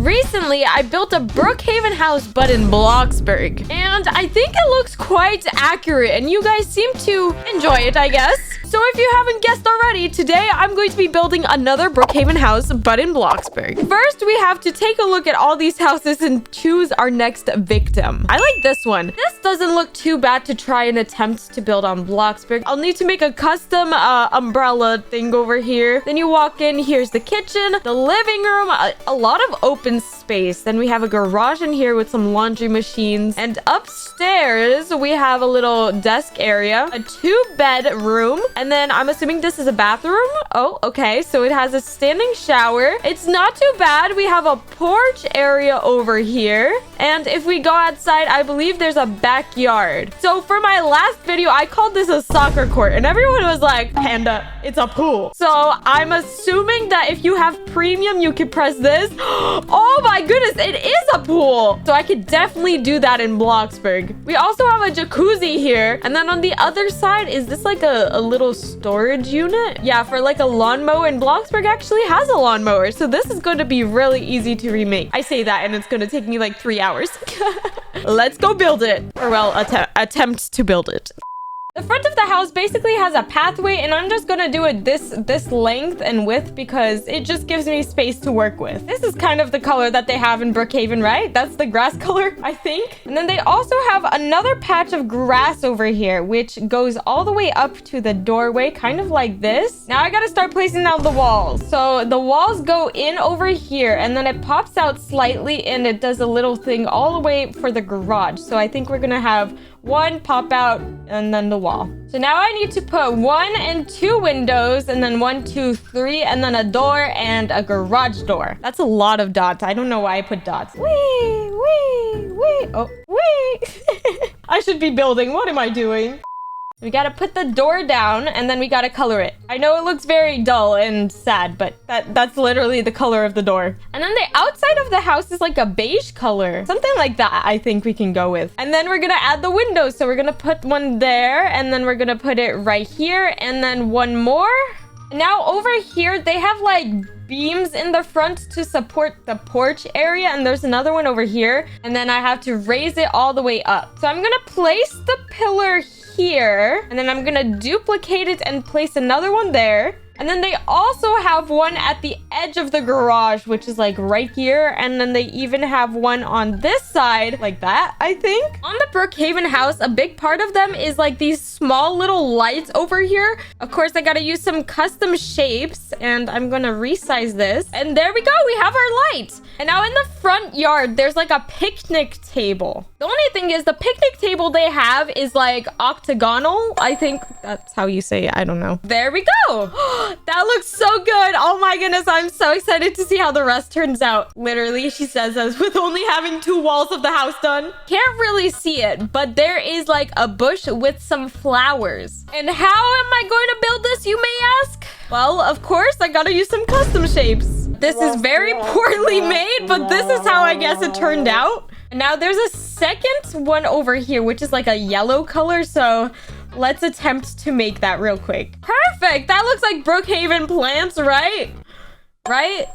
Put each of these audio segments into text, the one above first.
recently I built a Brookhaven house, but in Bloxburg. And I think it looks quite accurate, and you guys seem to enjoy it, I guess. So if you haven't guessed already, today I'm going to be building another Brookhaven house, but in Bloxburg. First, we have to take a look at all these houses and choose our next victim. I like this one. This doesn't look too bad to try and attempt to build on Bloxburg. I'll need to make a custom umbrella thing over here. Then you walk in, here's the kitchen, the living room, a lot of open space. Then we have a garage in here with some laundry machines. And upstairs, we have a little desk area, a 2-bed room. And then I'm assuming this is a bathroom. Oh, okay. So it has a standing shower. It's not too bad. We have a porch area over here. And if we go outside, I believe there's a backyard. So for my last video, I called this a soccer court. And everyone was like, Panda, it's a pool. So I'm assuming that if you have premium, you can press this. Oh my goodness, it is a pool. So I could definitely do that in Bloxburg. We also have a jacuzzi here. And then on the other side, is this like a little storage unit? Yeah, for like a lawnmower. And Bloxburg actually has a lawnmower. So this is going to be really easy to remake. I say that and it's going to take me like 3 hours. Let's go build it. Or well, attempt to build it. The front of the house basically has a pathway, and I'm just gonna do it this length and width because it just gives me space to work with. This is kind of the color that they have in Brookhaven, right? That's the grass color, I think. And then they also have another patch of grass over here, which goes all the way up to the doorway, kind of like this. Now I gotta start placing down the walls. So the walls go in over here, and then it pops out slightly, and it does a little thing all the way for the garage. So I think we're gonna have one pop out and then the wall. So now I need to put 1 and 2 windows, and then 1, 2, 3, and then a door and a garage door. That's a lot of dots. I don't know why I put dots. Wee, wee, wee. Oh, wee. I should be building. What am I doing? We gotta put the door down, and then we gotta color it. I know it looks very dull and sad, but that's literally the color of the door. And then the outside of the house is like a beige color. Something like that I think we can go with. And then we're gonna add the windows. So we're gonna put one there, and then we're gonna put it right here, and then one more. Now over here, they have like beams in the front to support the porch area, and there's another one over here, and then I have to raise it all the way up. So I'm gonna place the pillar here, and then I'm gonna duplicate it and place another one there. And then they also have one at the edge of the garage, which is like right here. And then they even have one on this side, like that, I think. On the Brookhaven house, a big part of them is like these small little lights over here. Of course, I gotta use some custom shapes, and I'm gonna resize this. And there we go, we have our light. And now in the front yard, there's like a picnic table. The only thing is the picnic table they have is like octagonal. I think that's how you say it. I don't know. There we go. That looks so good. Oh my goodness. I'm so excited to see how the rest turns out. Literally, she says this with only having 2 walls of the house done. Can't really see it, but there is like a bush with some flowers. And how am I going to build this, you may ask? Well, of course, I gotta use some custom shapes. This is very poorly made, but this is how I guess it turned out. And now there's a second one over here, which is like a yellow color. So let's attempt to make that real quick. Perfect. That looks like Brookhaven plants, right? Right?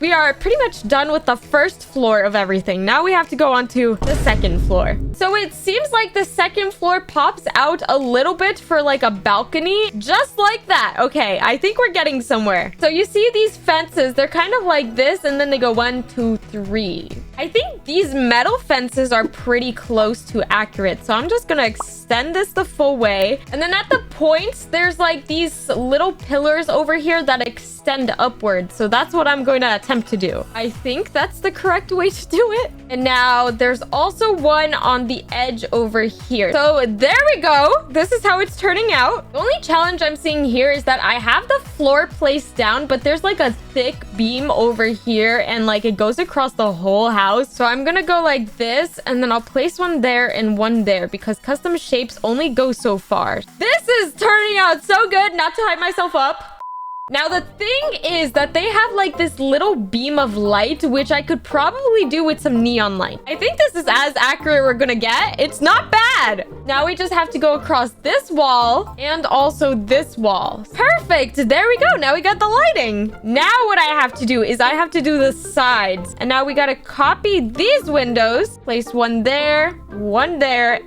We are pretty much done with the first floor of everything. Now we have to go on to the second floor. So it seems like the second floor pops out a little bit for like a balcony, just like that. Okay, I think we're getting somewhere. So you see these fences, they're kind of like this, and then they go 1, 2, 3. I think these metal fences are pretty close to accurate. So I'm just gonna extend this the full way. And then at the points, there's like these little pillars over here that extend upwards. So that's what I'm going to attempt to do. I think that's the correct way to do it. And now there's also one on the edge over here. So there we go. This is how it's turning out. The only challenge I'm seeing here is that I have the floor placed down, but there's like a thick beam over here, and like it goes across the whole house. So I'm gonna go like this, and then I'll place one there and one there because custom shapes only go so far. This is turning out so good. Not to hype myself up, Now, the thing is that they have like this little beam of light, which I could probably do with some neon light. I think this is as accurate we're gonna get. It's not bad. Now we just have to go across this wall and also this wall. Perfect. There we go. Now we got the lighting. Now what I have to do is I have to do the sides. And now we got to copy these windows. Place one there,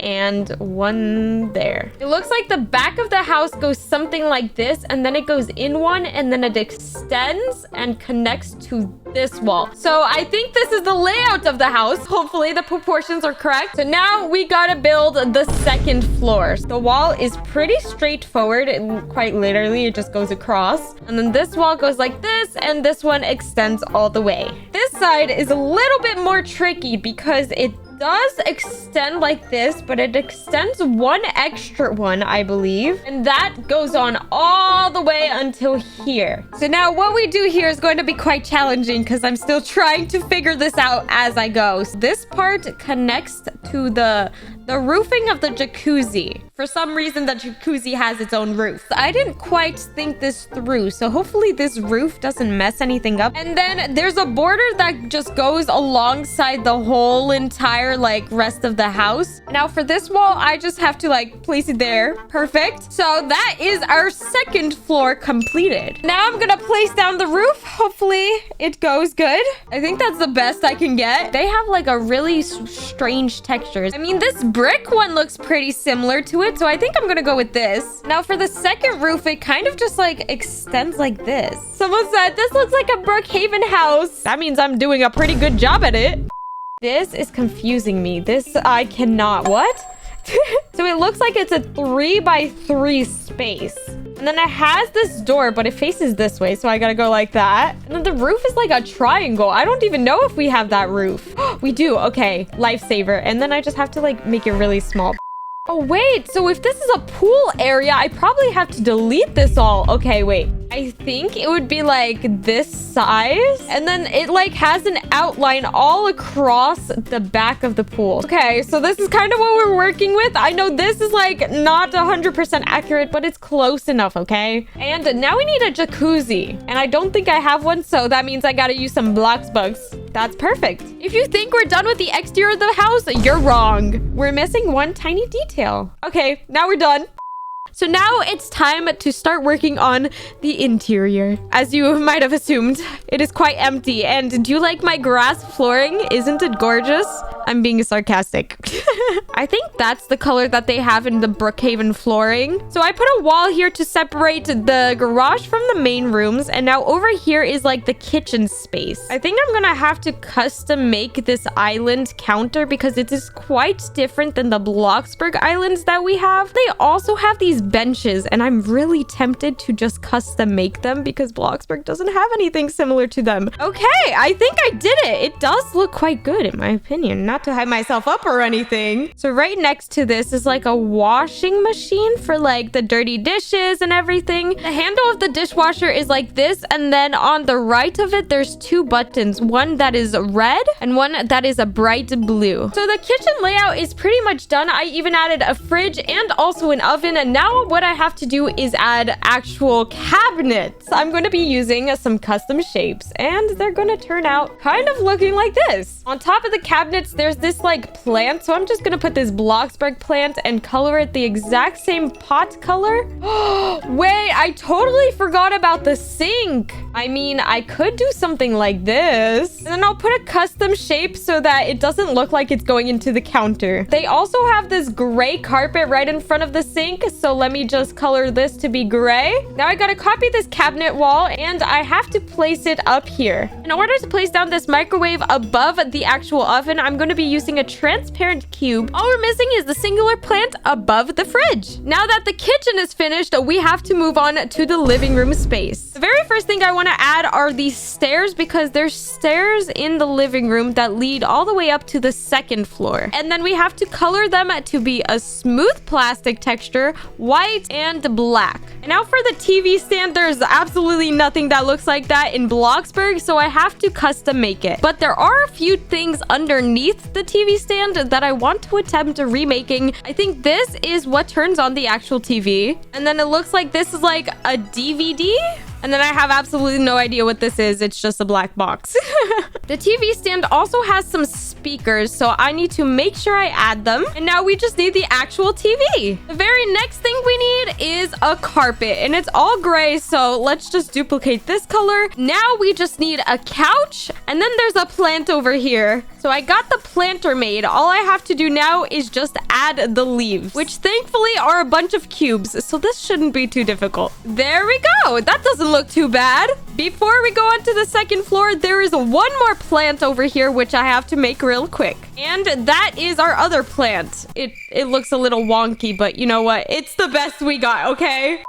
and one there. It looks like the back of the house goes something like this, and then it goes in one, and then it extends and connects to this wall. So I think this is the layout of the house. Hopefully the proportions are correct. So now we gotta build the second floor. The wall is pretty straightforward. Quite literally, it just goes across. And then this wall goes like this, and this one extends all the way. This side is a little bit more tricky because it does extend like this, but it extends one extra one, I believe. And that goes on all the way until here. So now what we do here is going to be quite challenging because I'm still trying to figure this out as I go. So this part connects to the roofing of the jacuzzi. For some reason, the jacuzzi has its own roof. I didn't quite think this through, so hopefully this roof doesn't mess anything up. And then there's a border that just goes alongside the whole entire like rest of the house. Now for this wall, I just have to like place it there. Perfect. So that is our second floor completed. Now I'm gonna place down the roof. Hopefully it goes good. I think that's the best I can get. They have like a really strange textures. I mean, this brick one looks pretty similar to it, so I think I'm gonna go with this. Now for the second roof, it kind of just like extends like this. Someone said this looks like a Brookhaven house. That means I'm doing a pretty good job at it. This is confusing me. This I cannot. What? So it looks like it's a 3x3 space. And then it has this door, but it faces this way. So I gotta go like that. And then the roof is like a triangle. I don't even know if we have that roof. We do. Okay. Lifesaver. And then I just have to like make it really small. Oh, wait. So if this is a pool area, I probably have to delete this all. Okay, wait. I think it would be like this size. And then it like has an outline all across the back of the pool. Okay, so this is kind of what we're working with. I know this is like not 100% accurate, but it's close enough, okay? And now we need a jacuzzi. And I don't think I have one, so that means I gotta use some Bloxburgs. That's perfect. If you think we're done with the exterior of the house, you're wrong. We're missing one tiny detail. Okay, now we're done. So now it's time to start working on the interior. As you might have assumed, it is quite empty. And do you like my grass flooring? Isn't it gorgeous? I'm being sarcastic. I think that's the color that they have in the Brookhaven flooring. So I put a wall here to separate the garage from the main rooms. And now over here is like the kitchen space. I think I'm gonna have to custom make this island counter because it is quite different than the Bloxburg islands that we have. They also have these benches, and I'm really tempted to just custom make them because Bloxburg doesn't have anything similar to them. Okay, I think I did it. It does look quite good in my opinion. Not to hype myself up or anything. So right next to this is like a washing machine for like the dirty dishes and everything. The handle of the dishwasher is like this, and then on the right of it there's two buttons, one that is red and one that is a bright blue. So the kitchen layout is pretty much done. I even added a fridge and also an oven, and now what I have to do is add actual cabinets. I'm going to be using some custom shapes, and they're going to turn out kind of looking like this. On top of the cabinets, there's this like plant. So I'm just going to put this Bloxburg plant and color it the exact same pot color. Wait, I totally forgot about the sink. I mean, I could do something like this. And then I'll put a custom shape so that it doesn't look like it's going into the counter. They also have this gray carpet right in front of the sink. So let me just color this to be gray. Now I gotta copy this cabinet wall, and I have to place it up here. In order to place down this microwave above the actual oven, I'm going to be using a transparent cube. All we're missing is the singular plant above the fridge. Now that the kitchen is finished, we have to move on to the living room space. The very first thing I want to add are these stairs, because there's stairs in the living room that lead all the way up to the second floor. And then we have to color them to be a smooth plastic texture, white and black. And now for the TV stand, there's absolutely nothing that looks like that in Bloxburg, so I have to custom make it. But there are a few things underneath the TV stand that I want to attempt remaking. I think this is what turns on the actual TV. And then it looks like this is like a DVD. And then I have absolutely no idea what this is. It's just a black box. The TV stand also has some speakers, so I need to make sure I add them. And now we just need the actual TV. The very next thing we need is a carpet, and it's all gray, so let's just duplicate this color. Now we just need a couch, and then there's a plant over here. So I got the planter made. All I have to do now is just add the leaves, which thankfully are a bunch of cubes, so this shouldn't be too difficult. There we go. That doesn't look too bad. Before we go on to the second floor, there is one more plant over here, which I have to make real quick. And that is our other plant. It looks a little wonky, but you know what? It's the best we got, okay?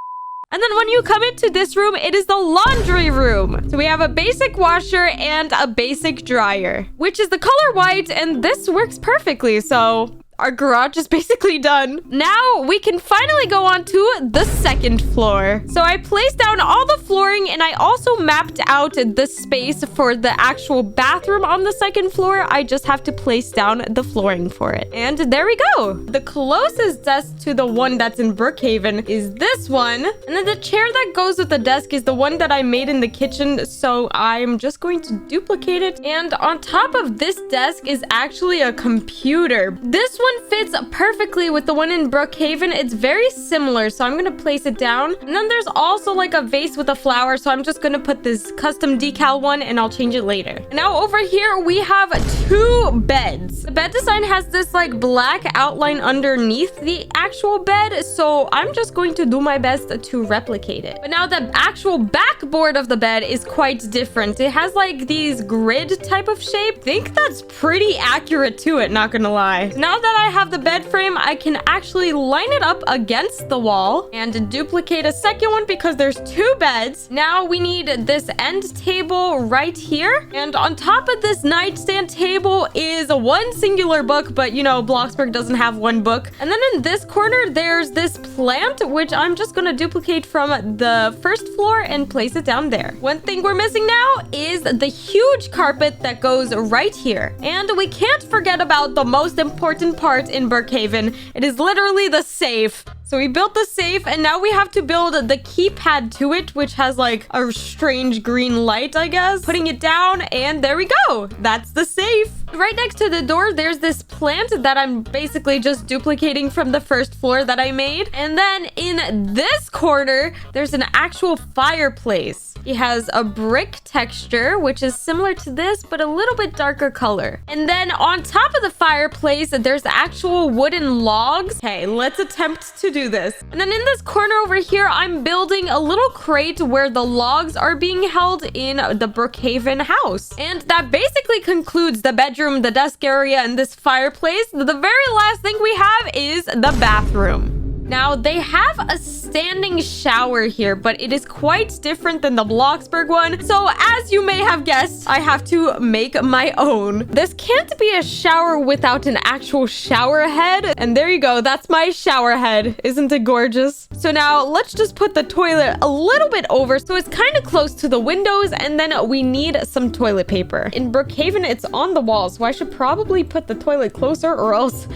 And then when you come into this room, it is the laundry room. So we have a basic washer and a basic dryer, which is the color white, and this works perfectly. So our garage is basically done. Now we can finally go on to the second floor. So I placed down all the flooring, and I also mapped out the space for the actual bathroom on the second floor. I just have to place down the flooring for it. And there we go. The closest desk to the one that's in Brookhaven is this one. And then the chair that goes with the desk is the one that I made in the kitchen. So I'm just going to duplicate it. And on top of this desk is actually a computer. This one fits perfectly with the one in Brookhaven. It's very similar, so I'm gonna place it down. And then there's also like a vase with a flower, so I'm just gonna put this custom decal one, and I'll change it later. Now over here we have 2 beds. The bed design has this like black outline underneath the actual bed, so I'm just going to do my best to replicate it. But now the actual backboard of the bed is quite different. It has like these grid type of shape. I think that's pretty accurate to it, not gonna lie. Now that I have the bed frame, I can actually line it up against the wall and duplicate a second one because there's 2 beds. Now we need this end table right here. And on top of this nightstand table is one singular book, but you know, Bloxburg doesn't have one book. And then in this corner, there's this plant, which I'm just gonna duplicate from the first floor and place it down there. One thing we're missing now is the huge carpet that goes right here. And we can't forget about the most important part in Brookhaven. It is literally the safe. So we built the safe, and now we have to build the keypad to it, which has like a strange green light, I guess. Putting it down, and there we go. That's the safe. Right next to the door, there's this plant that I'm basically just duplicating from the first floor that I made. And then in this corner, there's an actual fireplace. It has a brick texture, which is similar to this, but a little bit darker color. And then on top of the fireplace, there's actual wooden logs. Okay, let's attempt to do this. And then in this corner over here, I'm building a little crate where the logs are being held in the Brookhaven house. And that basically concludes the bedroom, the desk area, and this fireplace. The very last thing we have is the bathroom. Now, they have a standing shower here, but it is quite different than the Bloxburg one. So, as you may have guessed, I have to make my own. This can't be a shower without an actual shower head. And there you go. That's my shower head. Isn't it gorgeous? So now, let's just put the toilet a little bit over so it's kind of close to the windows. And then we need some toilet paper. In Brookhaven, it's on the wall, so I should probably put the toilet closer, or else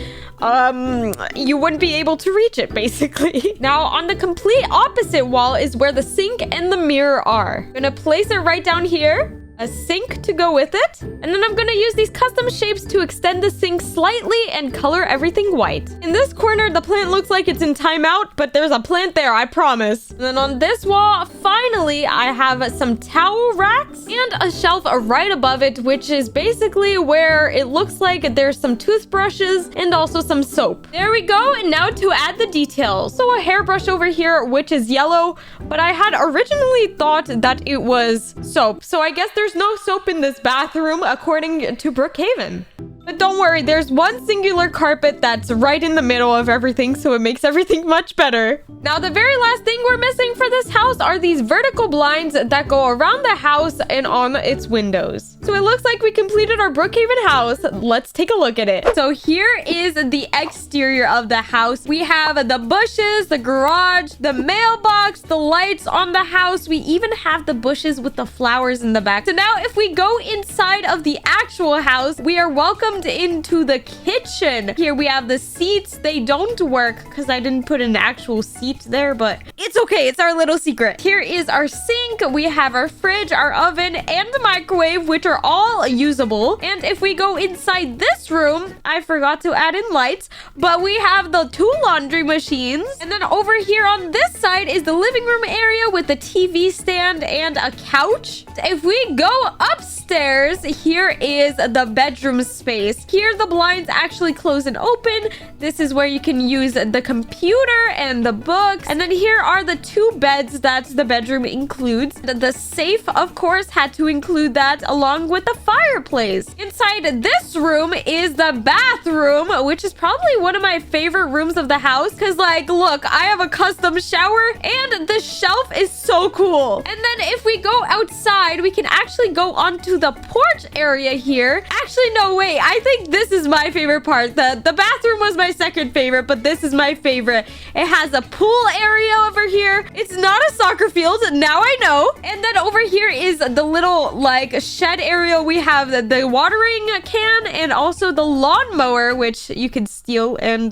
you wouldn't be able to reach it, basically. Now, on the complete opposite wall is where the sink and the mirror are. I'm gonna place it right down here. A sink to go with it. And then I'm gonna use these custom shapes to extend the sink slightly and color everything white. In this corner, the plant looks like it's in timeout, but there's a plant there, I promise. And then on this wall, finally, I have some towel racks and a shelf right above it, which is basically where it looks like there's some toothbrushes and also some soap. There we go. And now to add the details. So a hairbrush over here, which is yellow, but I had originally thought that it was soap. So I guess there's no soap in this bathroom, according to Brookhaven. But don't worry, there's one singular carpet that's right in the middle of everything, so it makes everything much better. Now, the very last thing we're missing for this house are these vertical blinds that go around the house and on its windows. So it looks like we completed our Brookhaven house. Let's take a look at it. So here is the exterior of the house. We have the bushes, the garage, the mailbox, the lights on the house. We even have the bushes with the flowers in the back. So now if we go inside of the actual house, we are welcomed into the kitchen. Here we have the seats. They don't work because I didn't put an actual seat heat there, but it's okay. It's our little secret. Here is our sink. We have our fridge, our oven, and the microwave, which are all usable. And if we go inside this room, I forgot to add in lights, but we have the 2 laundry machines. And then over here on this side is the living room area with the TV stand and a couch. If we go upstairs, here is the bedroom space. Here the blinds actually close and open. This is where you can use the computer and the books. And then here are the 2 beds that the bedroom includes. The safe, of course, had to include that along with the fireplace. Inside this room is the bathroom, which is probably one of my favorite rooms of the house because, like, look, I have a custom shower and the shelf is so cool. And then if we go outside, we can actually go onto the porch area here. Actually, no, wait. I think this is my favorite part. The bathroom was my second favorite, but this is my favorite. It has a pool area over here. It's not a soccer field. Now I know. And then over here is the little, like, shed area. We have the watering can and also the lawnmower, which you can steal and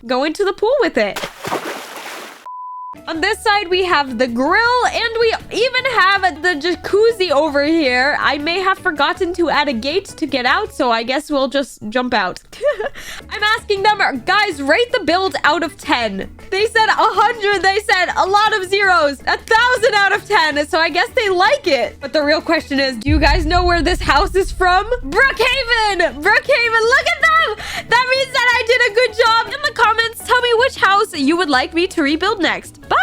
go into the pool with it. On this side, we have the grill, and we even have the jacuzzi over here. I may have forgotten to add a gate to get out, so I guess we'll just jump out. I'm asking them, guys, rate the build out of 10. They said 100. They said a lot of zeros. 1,000 out of 10. So I guess they like it. But the real question is, do you guys know where this house is from? Brookhaven! Brookhaven, look at them! That means that I did a good job. In the comments, tell me which house you would like me to rebuild next. Bye!